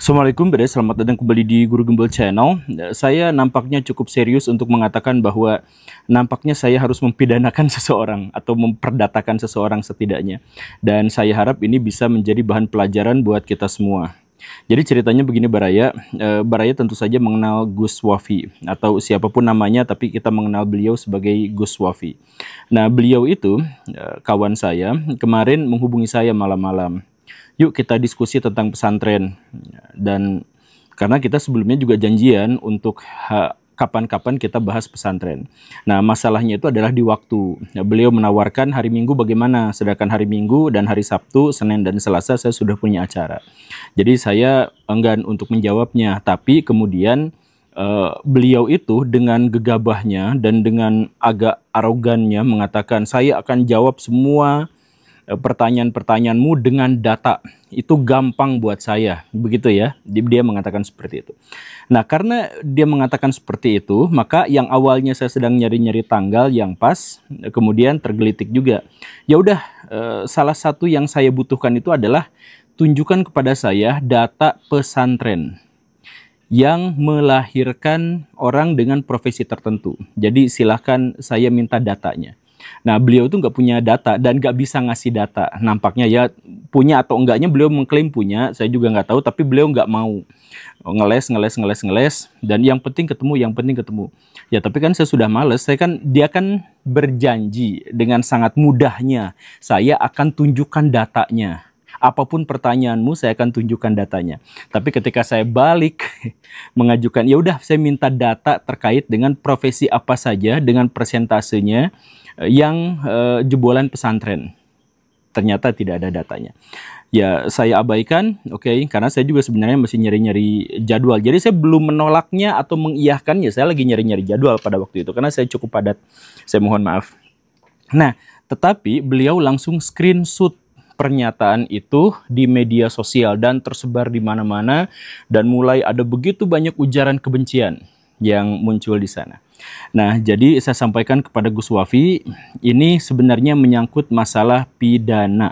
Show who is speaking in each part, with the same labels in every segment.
Speaker 1: Assalamualaikum, selamat datang kembali di Guru Gembel Channel. Saya nampaknya cukup serius untuk mengatakan bahwa nampaknya saya harus mempidanakan seseorang atau memperdatakan seseorang setidaknya. Dan saya harap ini bisa menjadi bahan pelajaran buat kita semua. Jadi ceritanya begini Baraya, Baraya tentu saja mengenal Gus Wafi atau siapapun namanya, tapi kita mengenal beliau sebagai Gus Wafi. Nah, beliau itu kawan saya kemarin menghubungi saya malam-malam. Yuk kita diskusi tentang pesantren. Dan karena kita sebelumnya juga janjian untuk kapan-kapan kita bahas pesantren. Nah, masalahnya itu adalah di waktu. Beliau menawarkan hari Minggu bagaimana, sedangkan hari Minggu dan hari Sabtu, Senin dan Selasa saya sudah punya acara. Jadi saya enggan untuk menjawabnya, tapi kemudian beliau itu dengan gegabahnya dan dengan agak arogannya mengatakan, saya akan jawab semua pertanyaan-pertanyaanmu dengan data. Itu gampang buat saya, begitu ya. Dia mengatakan seperti itu. Nah, karena dia mengatakan seperti itu, maka yang awalnya saya sedang nyari-nyari tanggal yang pas, kemudian tergelitik juga. Ya udah, salah satu yang saya butuhkan itu adalah tunjukkan kepada saya data pesantren yang melahirkan orang dengan profesi tertentu. Jadi silahkan saya minta datanya. Nah, beliau itu nggak punya data dan nggak bisa ngasih data. Nampaknya ya punya atau enggaknya beliau mengklaim punya, saya juga nggak tahu, tapi beliau nggak mau. Ngeles. Dan yang penting ketemu. Ya, tapi kan saya sudah males. Dia kan berjanji dengan sangat mudahnya. Saya akan tunjukkan datanya. Apapun pertanyaanmu, saya akan tunjukkan datanya. Tapi ketika saya balik mengajukan, ya udah saya minta data terkait dengan profesi apa saja, dengan persentasenya, yang jebolan pesantren. Ternyata tidak ada datanya. Ya, saya abaikan, oke, karena saya juga sebenarnya masih nyari-nyari jadwal. Jadi saya belum menolaknya atau mengiyakannya. Saya lagi nyari-nyari jadwal pada waktu itu, karena saya cukup padat. Saya mohon maaf. Nah, tetapi beliau langsung screenshot pernyataan itu di media sosial dan tersebar di mana-mana, dan mulai ada begitu banyak ujaran kebencian yang muncul di sana. Nah, jadi saya sampaikan kepada Gus Wafi, ini sebenarnya menyangkut masalah pidana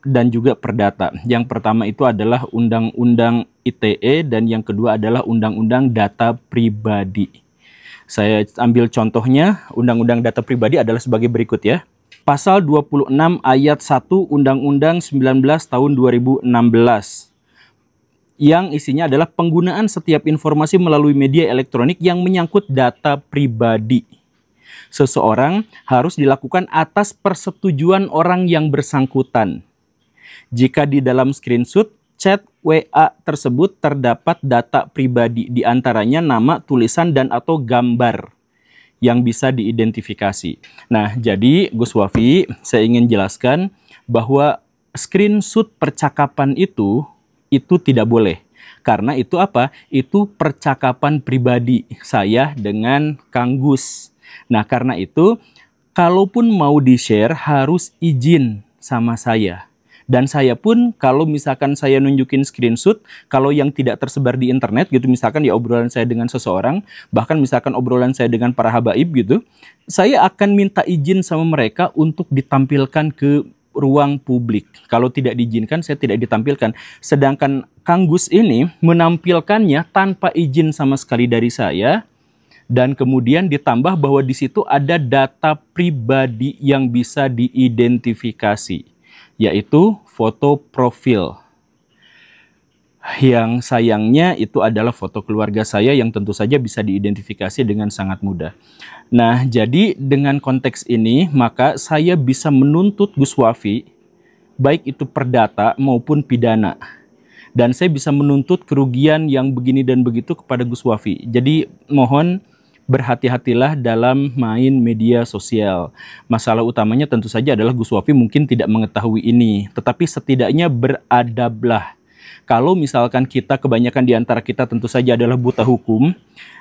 Speaker 1: dan juga perdata. Yang pertama itu adalah Undang-Undang ITE dan yang kedua adalah Undang-Undang Data Pribadi. Saya ambil contohnya, Undang-Undang Data Pribadi adalah sebagai berikut ya. Pasal 26 ayat 1 Undang-Undang 19 tahun 2016. Yang isinya adalah penggunaan setiap informasi melalui media elektronik yang menyangkut data pribadi seseorang harus dilakukan atas persetujuan orang yang bersangkutan. Jika di dalam screenshot chat WA tersebut terdapat data pribadi, diantaranya nama, tulisan, dan atau gambar yang bisa diidentifikasi. Nah, jadi Gus Wafi, saya ingin jelaskan bahwa screenshot percakapan itu tidak boleh. Karena itu apa? Itu percakapan pribadi saya dengan Kang Gus. Nah, karena itu, kalaupun mau di-share harus izin sama saya. Dan saya pun, kalau misalkan saya nunjukin screenshot, kalau yang tidak tersebar di internet gitu, misalkan ya obrolan saya dengan seseorang, bahkan misalkan obrolan saya dengan para habaib gitu, saya akan minta izin sama mereka untuk ditampilkan ke ruang publik. Kalau tidak diizinkan, saya tidak ditampilkan. Sedangkan Kang Gus ini menampilkannya tanpa izin sama sekali dari saya, dan kemudian ditambah bahwa di situ ada data pribadi yang bisa diidentifikasi, yaitu foto profil. Yang sayangnya itu adalah foto keluarga saya yang tentu saja bisa diidentifikasi dengan sangat mudah. Nah, jadi dengan konteks ini, maka saya bisa menuntut Gus Wafi, baik itu perdata maupun pidana. Dan saya bisa menuntut kerugian yang begini dan begitu kepada Gus Wafi. Jadi mohon berhati-hatilah dalam main media sosial. Masalah utamanya tentu saja adalah Gus Wafi mungkin tidak mengetahui ini, tetapi setidaknya beradablah. Kalau misalkan kita, kebanyakan di antara kita tentu saja adalah buta hukum,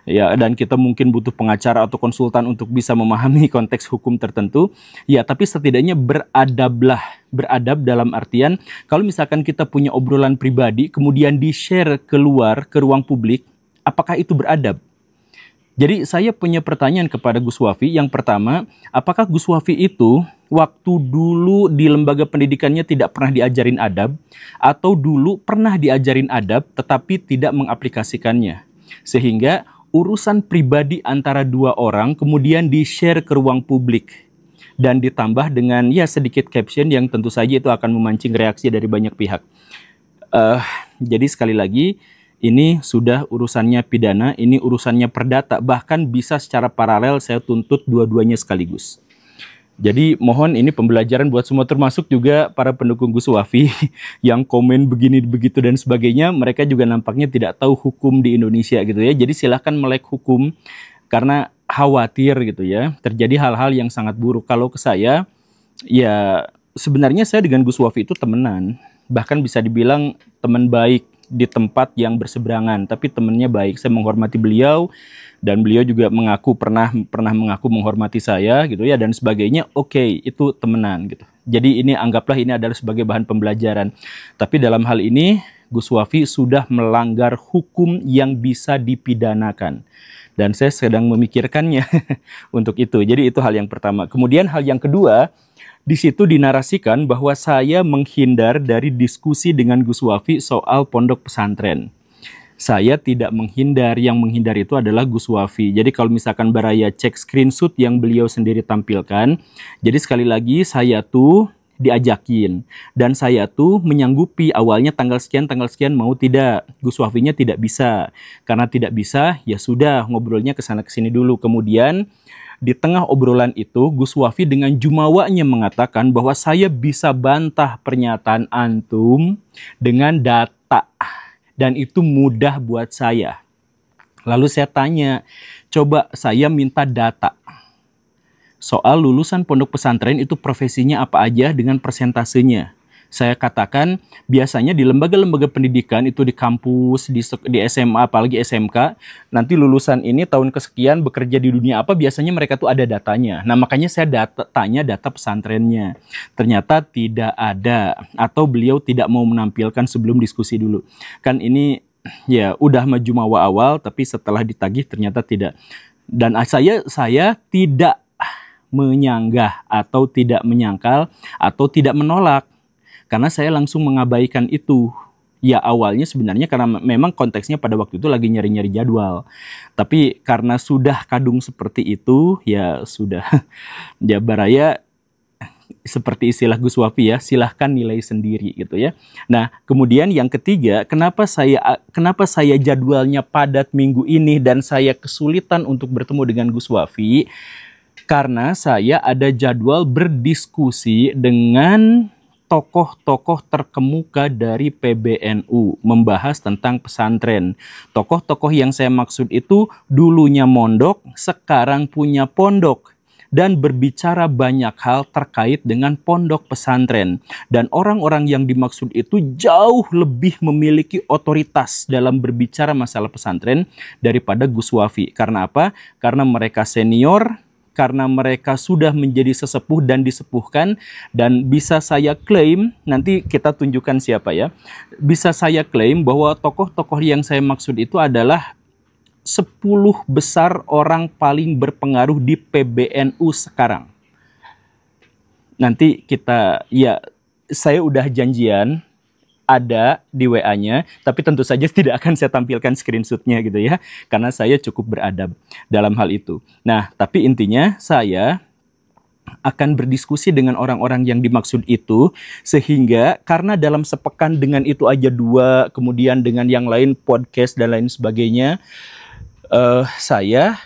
Speaker 1: ya, dan kita mungkin butuh pengacara atau konsultan untuk bisa memahami konteks hukum tertentu, ya, tapi setidaknya beradablah. Beradab dalam artian, kalau misalkan kita punya obrolan pribadi, kemudian di-share keluar ke ruang publik, apakah itu beradab? Jadi saya punya pertanyaan kepada Gus Wafi. Yang pertama, apakah Gus Wafi itu waktu dulu di lembaga pendidikannya tidak pernah diajarin adab, atau dulu pernah diajarin adab tetapi tidak mengaplikasikannya. Sehingga urusan pribadi antara dua orang kemudian di-share ke ruang publik. Dan ditambah dengan ya sedikit caption yang tentu saja itu akan memancing reaksi dari banyak pihak. Jadi sekali lagi, ini sudah urusannya pidana, ini urusannya perdata, bahkan bisa secara paralel saya tuntut dua-duanya sekaligus. Jadi mohon ini pembelajaran buat semua, termasuk juga para pendukung Gus Wafi yang komen begini begitu dan sebagainya. Mereka juga nampaknya tidak tahu hukum di Indonesia gitu ya. Jadi silahkan melek hukum karena khawatir gitu ya terjadi hal-hal yang sangat buruk. Kalau ke saya, ya sebenarnya saya dengan Gus Wafi itu temenan, bahkan bisa dibilang teman baik di tempat yang berseberangan, tapi temannya baik. Saya menghormati beliau dan beliau juga mengaku pernah mengaku menghormati saya gitu ya dan sebagainya. Oke, itu temenan gitu. Jadi ini anggaplah ini adalah sebagai bahan pembelajaran. Tapi dalam hal ini Gus Wafi sudah melanggar hukum yang bisa dipidanakan. Dan saya sedang memikirkannya untuk itu. Jadi itu hal yang pertama. Kemudian hal yang kedua, di situ dinarasikan bahwa saya menghindar dari diskusi dengan Gus Wafi soal pondok pesantren. Saya tidak menghindar, yang menghindar itu adalah Gus Wafi. Jadi kalau misalkan Baraya cek screenshot yang beliau sendiri tampilkan, jadi sekali lagi saya tuh diajakin dan saya tuh menyanggupi awalnya tanggal sekian mau tidak. Gus Wafinya tidak bisa. Karena tidak bisa, ya sudah ngobrolnya ke sana ke sini dulu. Kemudian di tengah obrolan itu Gus Wafi dengan jumawanya mengatakan bahwa saya bisa bantah pernyataan antum dengan data dan itu mudah buat saya. Lalu saya tanya, coba saya minta data soal lulusan pondok pesantren itu profesinya apa aja dengan persentasenya. Saya katakan biasanya di lembaga-lembaga pendidikan itu di kampus, di SMA, apalagi SMK, nanti lulusan ini tahun kesekian bekerja di dunia apa, biasanya mereka tuh ada datanya. Nah makanya saya tanya data pesantrennya. Ternyata tidak ada, atau beliau tidak mau menampilkan sebelum diskusi dulu. Kan ini ya udah maju mawa awal, tapi setelah ditagih ternyata tidak. Dan saya tidak menyanggah atau tidak menyangkal atau tidak menolak karena saya langsung mengabaikan itu. Ya awalnya sebenarnya karena memang konteksnya pada waktu itu lagi nyari-nyari jadwal. Tapi karena sudah kadung seperti itu, ya sudah. Ya Baraya seperti istilah Gus Wafi ya, silahkan nilai sendiri gitu ya. Nah kemudian yang ketiga, kenapa saya jadwalnya padat minggu ini dan saya kesulitan untuk bertemu dengan Gus Wafi? Karena saya ada jadwal berdiskusi dengan tokoh-tokoh terkemuka dari PBNU membahas tentang pesantren. Tokoh-tokoh yang saya maksud itu dulunya mondok, sekarang punya pondok dan berbicara banyak hal terkait dengan pondok pesantren. Dan orang-orang yang dimaksud itu jauh lebih memiliki otoritas dalam berbicara masalah pesantren daripada Gus Wafi. Karena apa? Karena mereka senior, karena mereka sudah menjadi sesepuh dan disepuhkan, dan bisa saya klaim, nanti kita tunjukkan siapa ya, bisa saya klaim bahwa tokoh-tokoh yang saya maksud itu adalah 10 besar orang paling berpengaruh di PBNU sekarang. Nanti kita, ya saya udah janjian, ada di WA-nya, tapi tentu saja tidak akan saya tampilkan screenshot-nya gitu ya, karena saya cukup beradab dalam hal itu. Nah, tapi intinya saya akan berdiskusi dengan orang-orang yang dimaksud itu, sehingga karena dalam sepekan dengan itu aja 2, kemudian dengan yang lain podcast dan lain sebagainya, saya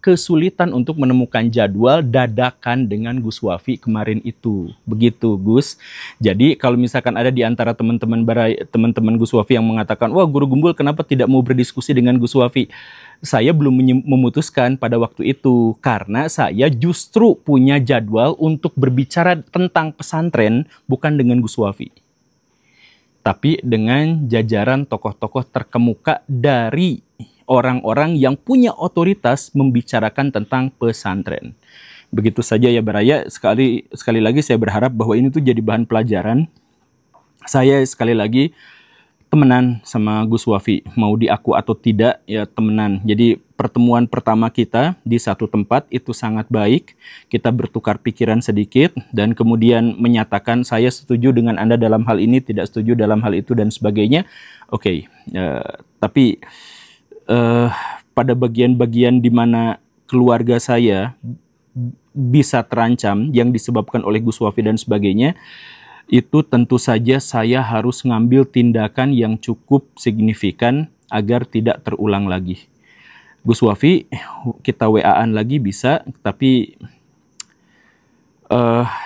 Speaker 1: kesulitan untuk menemukan jadwal dadakan dengan Gus Wafi kemarin itu. Begitu Gus. Jadi kalau misalkan ada di antara teman-teman Gus Wafi yang mengatakan, wah Guru Gumbul kenapa tidak mau berdiskusi dengan Gus Wafi? Saya belum memutuskan pada waktu itu, karena saya justru punya jadwal untuk berbicara tentang pesantren bukan dengan Gus Wafi, tapi dengan jajaran tokoh-tokoh terkemuka dari orang-orang yang punya otoritas membicarakan tentang pesantren. Begitu saja ya Baraya. Sekali lagi saya berharap bahwa ini tuh jadi bahan pelajaran. Saya sekali lagi temenan sama Gus Wafi, mau diaku atau tidak ya temenan. Jadi pertemuan pertama kita di satu tempat itu sangat baik, kita bertukar pikiran sedikit dan kemudian menyatakan saya setuju dengan Anda dalam hal ini, tidak setuju dalam hal itu dan sebagainya. Oke, tapi pada bagian-bagian di mana keluarga saya bisa terancam yang disebabkan oleh Gus Wafi dan sebagainya, itu tentu saja saya harus ngambil tindakan yang cukup signifikan agar tidak terulang lagi. Gus Wafi, kita WA-an lagi bisa, tapi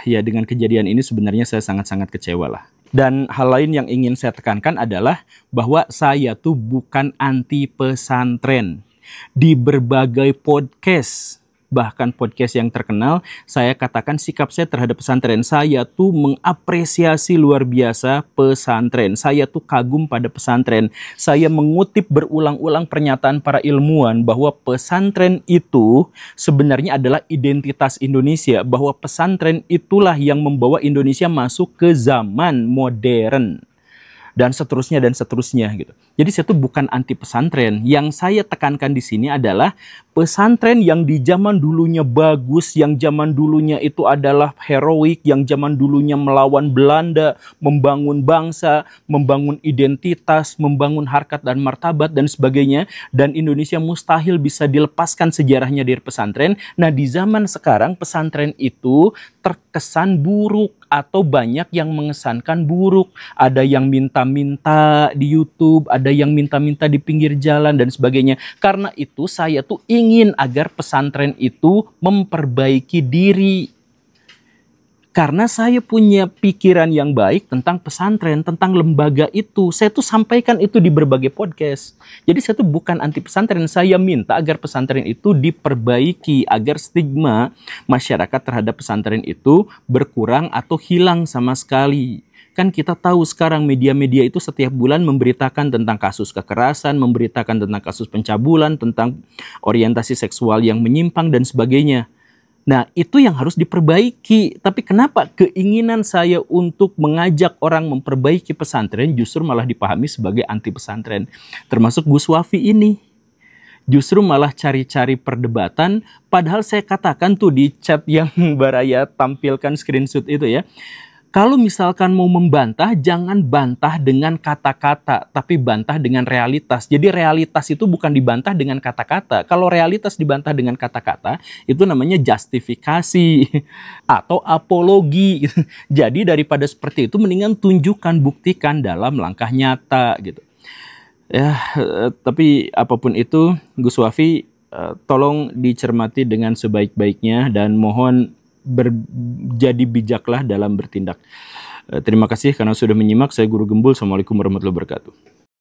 Speaker 1: ya dengan kejadian ini sebenarnya saya sangat-sangat kecewa lah. Dan hal lain yang ingin saya tekankan adalah bahwa saya tuh bukan anti pesantren. Di berbagai podcast, bahkan podcast yang terkenal, saya katakan sikap saya terhadap pesantren. Saya tuh mengapresiasi luar biasa pesantren. Saya tuh kagum pada pesantren. Saya mengutip berulang-ulang pernyataan para ilmuwan bahwa pesantren itu sebenarnya adalah identitas Indonesia. Bahwa pesantren itulah yang membawa Indonesia masuk ke zaman modern. Dan seterusnya gitu. Jadi saya tuh bukan anti pesantren. Yang saya tekankan di sini adalah pesantren yang di zaman dulunya bagus, yang zaman dulunya itu adalah heroik, yang zaman dulunya melawan Belanda, membangun bangsa, membangun identitas, membangun harkat dan martabat dan sebagainya. Dan Indonesia mustahil bisa dilepaskan sejarahnya dari pesantren. Nah, di zaman sekarang pesantren itu terkesan buruk atau banyak yang mengesankan buruk. Ada yang minta-minta di YouTube, ada yang minta-minta di pinggir jalan dan sebagainya. Karena itu saya tuh ingin agar pesantren itu memperbaiki diri. Karena saya punya pikiran yang baik tentang pesantren, tentang lembaga itu. Saya tuh sampaikan itu di berbagai podcast. Jadi saya tuh bukan anti pesantren. Saya minta agar pesantren itu diperbaiki. Agar stigma masyarakat terhadap pesantren itu berkurang atau hilang sama sekali. Kan kita tahu sekarang media-media itu setiap bulan memberitakan tentang kasus kekerasan, memberitakan tentang kasus pencabulan, tentang orientasi seksual yang menyimpang dan sebagainya. Nah, itu yang harus diperbaiki. Tapi kenapa keinginan saya untuk mengajak orang memperbaiki pesantren justru malah dipahami sebagai anti pesantren. Termasuk Gus Wafi ini. Justru malah cari-cari perdebatan. Padahal saya katakan tuh di chat yang Baraya tampilkan screenshot itu ya. Kalau misalkan mau membantah, jangan bantah dengan kata-kata, tapi bantah dengan realitas. Jadi realitas itu bukan dibantah dengan kata-kata. Kalau realitas dibantah dengan kata-kata, itu namanya justifikasi atau apologi. Jadi daripada seperti itu, mendingan tunjukkan, buktikan dalam langkah nyata gitu. Ya, tapi apapun itu, Gus Wafi, tolong dicermati dengan sebaik-baiknya dan mohon jadi bijaklah dalam bertindak. Terima kasih karena sudah menyimak. Saya Guru Gembul. Assalamualaikum warahmatullahi wabarakatuh.